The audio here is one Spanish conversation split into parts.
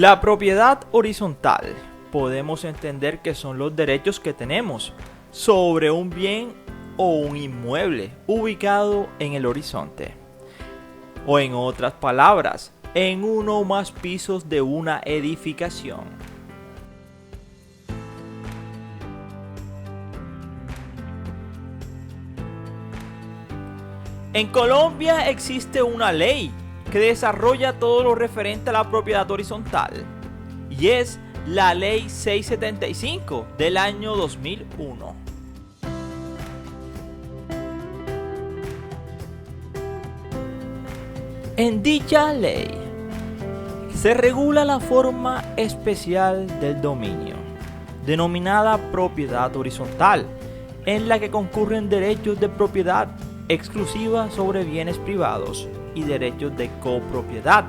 La propiedad horizontal podemos entender que son los derechos que tenemos sobre un bien o un inmueble ubicado en el horizonte. O en otras palabras, en uno o más pisos de una edificación. En Colombia existe una ley que desarrolla todo lo referente a la propiedad horizontal, y es la Ley 675 del año 2001. En dicha ley se regula la forma especial del dominio, denominada propiedad horizontal, en la que concurren derechos de propiedad exclusiva sobre bienes privados y derechos de copropiedad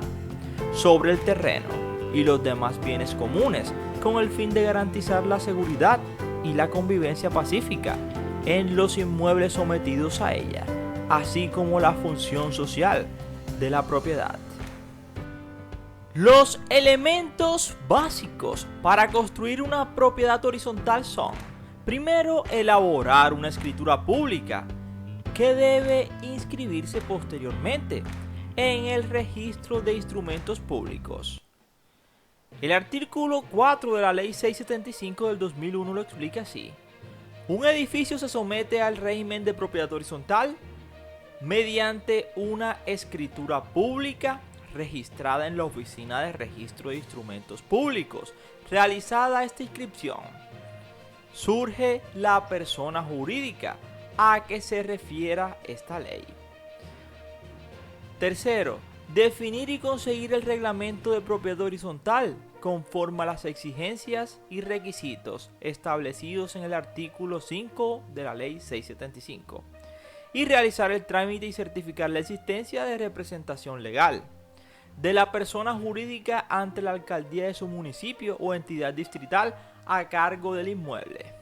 sobre el terreno y los demás bienes comunes, con el fin de garantizar la seguridad y la convivencia pacífica en los inmuebles sometidos a ella, así como la función social de la propiedad. Los elementos básicos para construir una propiedad horizontal son: primero, elaborar una escritura pública que debe inscribirse posteriormente en el registro de instrumentos públicos. El artículo 4 de la Ley 675 del 2001 lo explica así: un edificio se somete al régimen de propiedad horizontal mediante una escritura pública registrada en la Oficina de Registro de Instrumentos Públicos. Realizada esta inscripción, surge la persona jurídica a que se refiera esta ley. Tercero, definir y conseguir el reglamento de propiedad horizontal conforme a las exigencias y requisitos establecidos en el artículo 5 de la Ley 675 y realizar el trámite y certificar la existencia de representación legal de la persona jurídica ante la alcaldía de su municipio o entidad distrital a cargo del inmueble.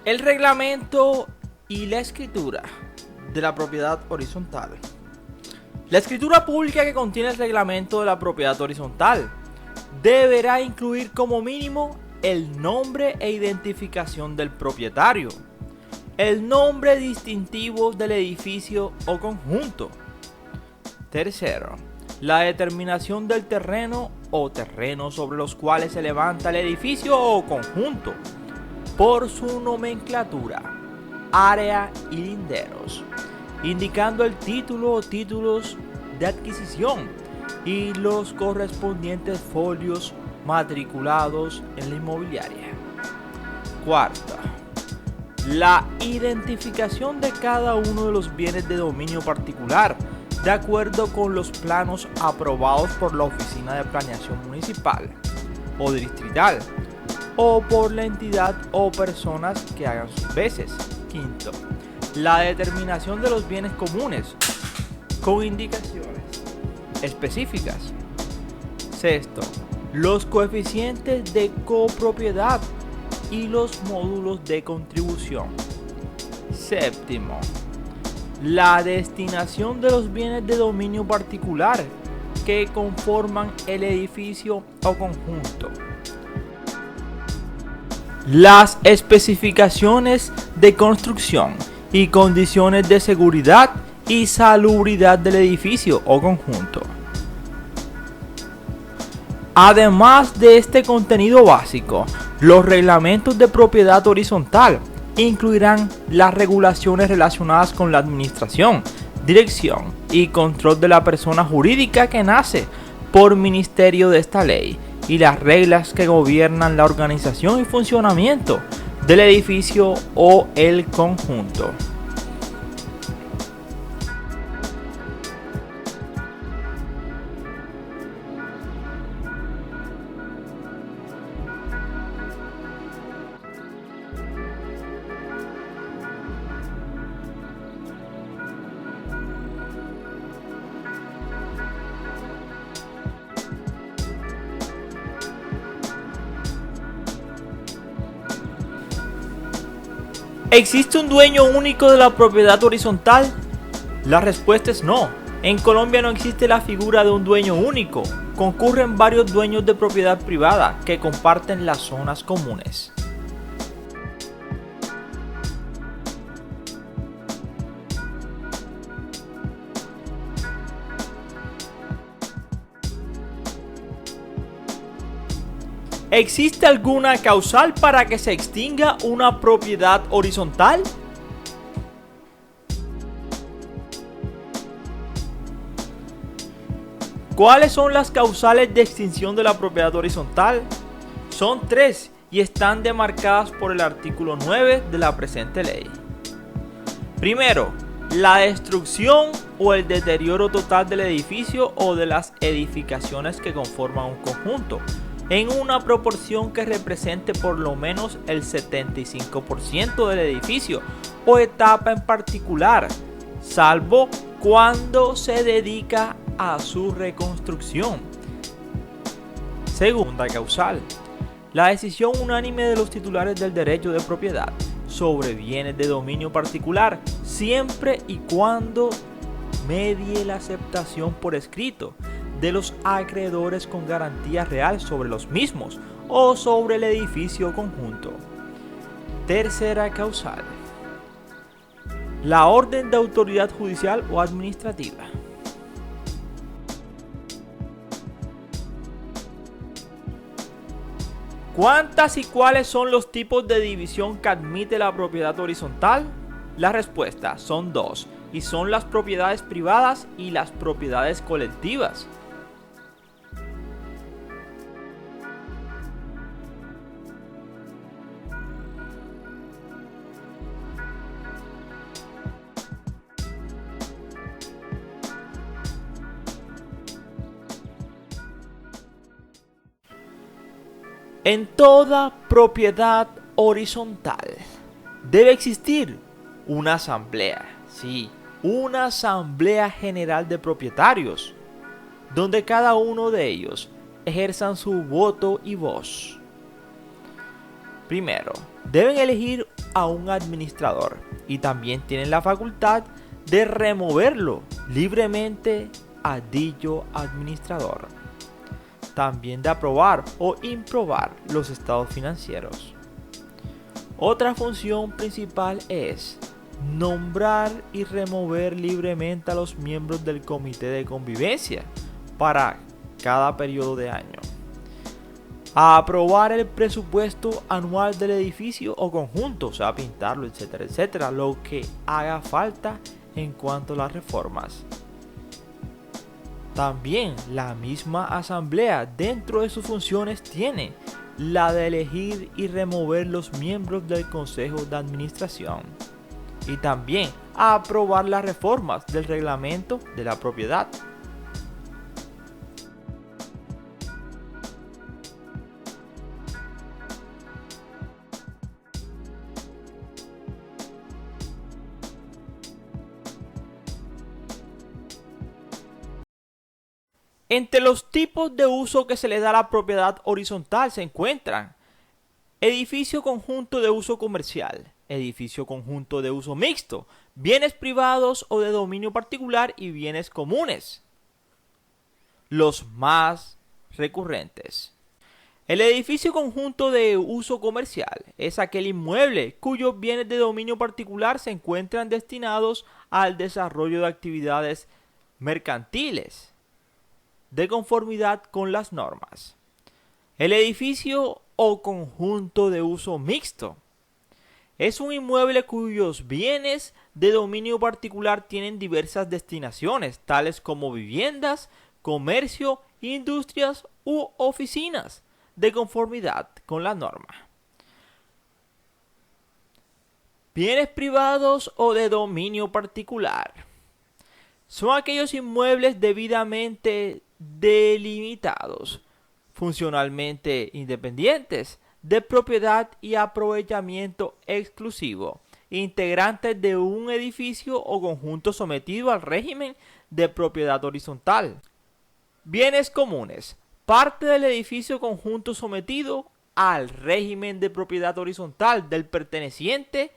El reglamento y la escritura de la propiedad horizontal. La escritura pública que contiene el reglamento de la propiedad horizontal deberá incluir como mínimo el nombre e identificación del propietario, el nombre distintivo del edificio o conjunto. Tercero, la determinación del terreno o terrenos sobre los cuales se levanta el edificio o conjunto por su nomenclatura, área y linderos, indicando el título o títulos de adquisición y los correspondientes folios matriculados en la inmobiliaria. Cuarta, la identificación de cada uno de los bienes de dominio particular de acuerdo con los planos aprobados por la Oficina de Planeación Municipal o Distrital o por la entidad o personas que hagan sus veces. Quinto, la determinación de los bienes comunes con indicaciones específicas. Sexto, los coeficientes de copropiedad y los módulos de contribución. Séptimo, la destinación de los bienes de dominio particular que conforman el edificio o conjunto. Las especificaciones de construcción y condiciones de seguridad y salubridad del edificio o conjunto. Además de este contenido básico, los reglamentos de propiedad horizontal incluirán las regulaciones relacionadas con la administración, dirección y control de la persona jurídica que nace por ministerio de esta ley y las reglas que gobiernan la organización y funcionamiento del edificio o el conjunto. ¿Existe un dueño único de la propiedad horizontal? La respuesta es no. En Colombia no existe la figura de un dueño único. Concurren varios dueños de propiedad privada que comparten las zonas comunes. ¿Existe alguna causal para que se extinga una propiedad horizontal? ¿Cuáles son las causales de extinción de la propiedad horizontal? Son 3 y están demarcadas por el artículo 9 de la presente ley. Primero, la destrucción o el deterioro total del edificio o de las edificaciones que conforman un conjunto, en una proporción que represente por lo menos el 75% del edificio o etapa en particular, salvo cuando se dedica a su reconstrucción. Segunda causal, la decisión unánime de los titulares del derecho de propiedad sobre bienes de dominio particular, siempre y cuando medie la aceptación por escrito de los acreedores con garantía real sobre los mismos o sobre el edificio conjunto. Tercera causal, la orden de autoridad judicial o administrativa. ¿Cuántas y cuáles son los tipos de división que admite la propiedad horizontal? La respuesta son 2 y son las propiedades privadas y las propiedades colectivas. En toda propiedad horizontal debe existir una asamblea, sí, una asamblea general de propietarios, donde cada uno de ellos ejerzan su voto y voz. Primero, deben elegir a un administrador y también tienen la facultad de removerlo libremente a dicho administrador. También de aprobar o improbar los estados financieros. Otra función principal es nombrar y remover libremente a los miembros del comité de convivencia para cada periodo de año. Aprobar el presupuesto anual del edificio o conjunto, o sea, pintarlo, etcétera, etcétera, lo que haga falta en cuanto a las reformas. También la misma asamblea dentro de sus funciones tiene la de elegir y remover los miembros del consejo de administración y también aprobar las reformas del reglamento de la propiedad. Entre los tipos de uso que se le da a la propiedad horizontal se encuentran edificio conjunto de uso comercial, edificio conjunto de uso mixto, bienes privados o de dominio particular y bienes comunes. Los más recurrentes. El edificio conjunto de uso comercial es aquel inmueble cuyos bienes de dominio particular se encuentran destinados al desarrollo de actividades mercantiles de conformidad con las normas. El edificio o conjunto de uso mixto es un inmueble cuyos bienes de dominio particular tienen diversas destinaciones, tales como viviendas, comercio, industrias u oficinas, de conformidad con la norma. Bienes privados o de dominio particular son aquellos inmuebles debidamente delimitados, funcionalmente independientes, de propiedad y aprovechamiento exclusivo, integrantes de un edificio o conjunto sometido al régimen de propiedad horizontal. Bienes comunes, parte del edificio conjunto sometido al régimen de propiedad horizontal del perteneciente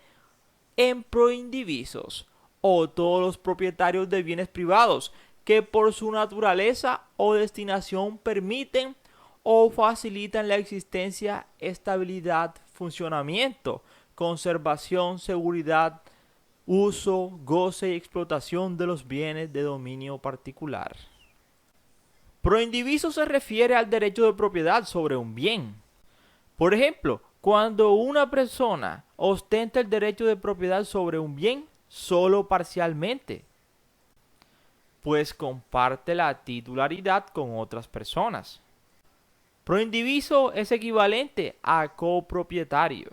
en proindivisos o todos los propietarios de bienes privados que por su naturaleza o destinación permiten o facilitan la existencia, estabilidad, funcionamiento, conservación, seguridad, uso, goce y explotación de los bienes de dominio particular. Proindiviso se refiere al derecho de propiedad sobre un bien. Por ejemplo, cuando una persona ostenta el derecho de propiedad sobre un bien solo parcialmente, pues comparte la titularidad con otras personas. Proindiviso es equivalente a copropietario.